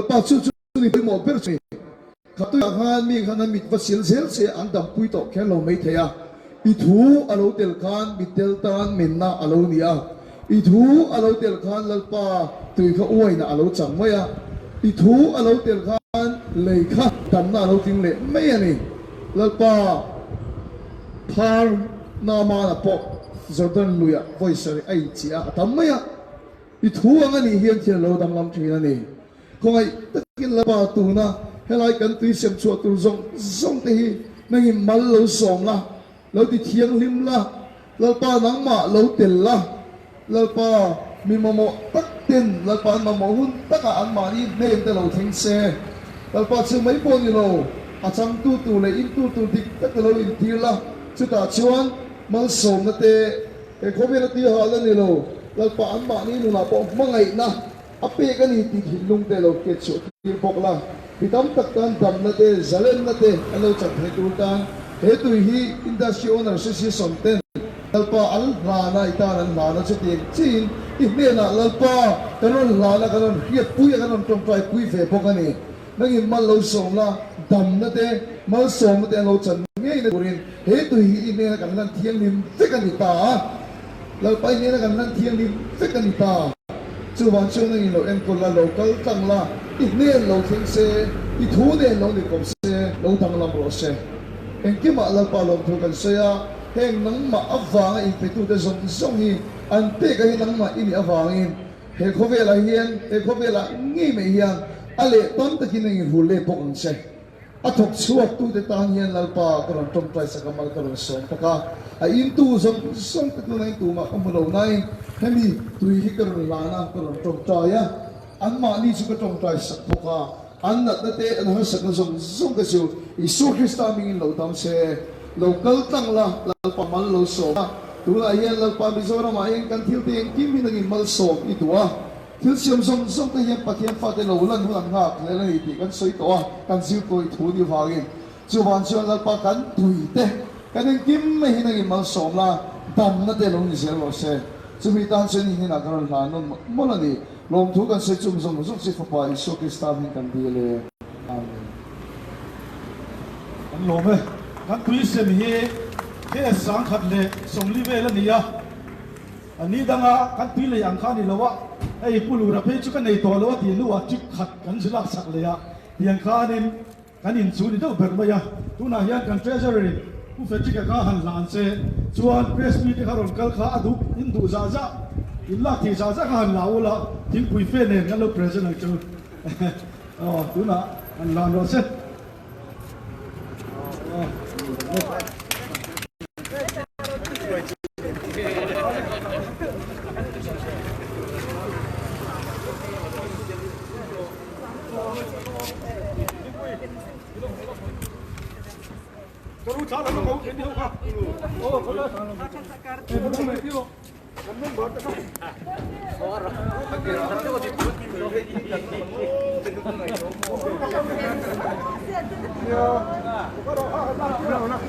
pa chu chu ni mo per chi khatu khan mi khan mit vasil zel se an dam pui to khen lo mai theya I thu alo tel khan mi tel tan min na alo nia I thu alo tel khan lalpa tui kha uai na alo chang maya I thu alo tel khan lei kha tam na alo ting le mai ani lalpa phar na ma na po Jordan luya voice ai chia tam maya I thu angani hian thil lo dang lam thina ni khoi takin lapa tu na helai kan tui sem chu tu zong te hi nangi mal lo som la lo ti thiang lim la lalpa nang ma lo tel la lalpa mi momo tak tin lalpa ma mo hun taka an ma ni nem te lo thing se lalpa chu mai pon ni lo a chang tu le in tu dik tak lo in tir la chu ta chuan mal som na te e khobe na ti ha la ni lo lalpa an ma ni nu na po mangai na ape ka ni ti hilung te lo ke chu ti bok la bitam tak tan dam na te zalen na te alo chak he tu tan he tu hi industry owner si som ten lalpa al rana itan an rana chu ti chin I me na lalpa kanon rana kanon hiat pui kanon tong trai pui ve bok ani nangi mal lo som la dam na te mal som te lo chan ngei na kurin he tu hi me na kan lan thiang lim te kan ta lalpa me na kan lan thiang lim te kan ta chu wan chu nangi lo en ko la local tang la I me lo thing se I thu ne lo ni kom se lo tang lam ro se en ki ma lalpa lo thu kan se ya heng nang ma awang I pe tu te zong hi an te ka hi nang ma I ni awangin he khove la hian he khove la ngi me hian ale tam ta ki nang hu le pok an se athok chuak tu te tan hian lalpa karon tom trai sakamal karon som taka a in tu zong ta tu nai tu ma kom lo nai hemi tu hi karon la na karon tom trai ya an ma ni chu ka tom trai sak poka an na te an ha sak zong ka chu Isu Krista mingin lo tam se local tang la lalpa mal lo so tu la hian lalpa Mizoram ma hian kan thil te kim mi nang mal so I tua thil siam zong te hian pathian fa te lo lan huan nga le la ni ti kan soi to kan siu ko I thu ni wangin chu wan chu lalpa kan tui te kan kim me hi nang mal so la dam na te lo ni se lo se chu mi tan chen ni na kan la no mo la ni lom thu kan se chung zong si fa pa Isu Krista min kan bi le amen anh lộn ấy, anh quý xem hi, cái sáng khát lệ, sống li về là nia, anh đi đang anh quý lệ anh khát đi lâu á, ai phụ nữ rapé chú cái này to lâu thì lâu chụp khát, anh chỉ lạc sắc lệ á, thì anh khát đi, anh in chú đi đâu bật bây giờ, tu na hiền anh treasury, tu phải chỉ cái hàng làn xe, chú anh press meet cái hàng cal khá adu, in du za za, in lạc thì za za cái hàng lão là, tiếng quý phê này anh lâu present anh chú, tu na anh làm rồi xem. Terus cara nak kau ini apa? Oh, kalau belum itu, kamu buat apa? Orang, kalau di ya, kalau nak,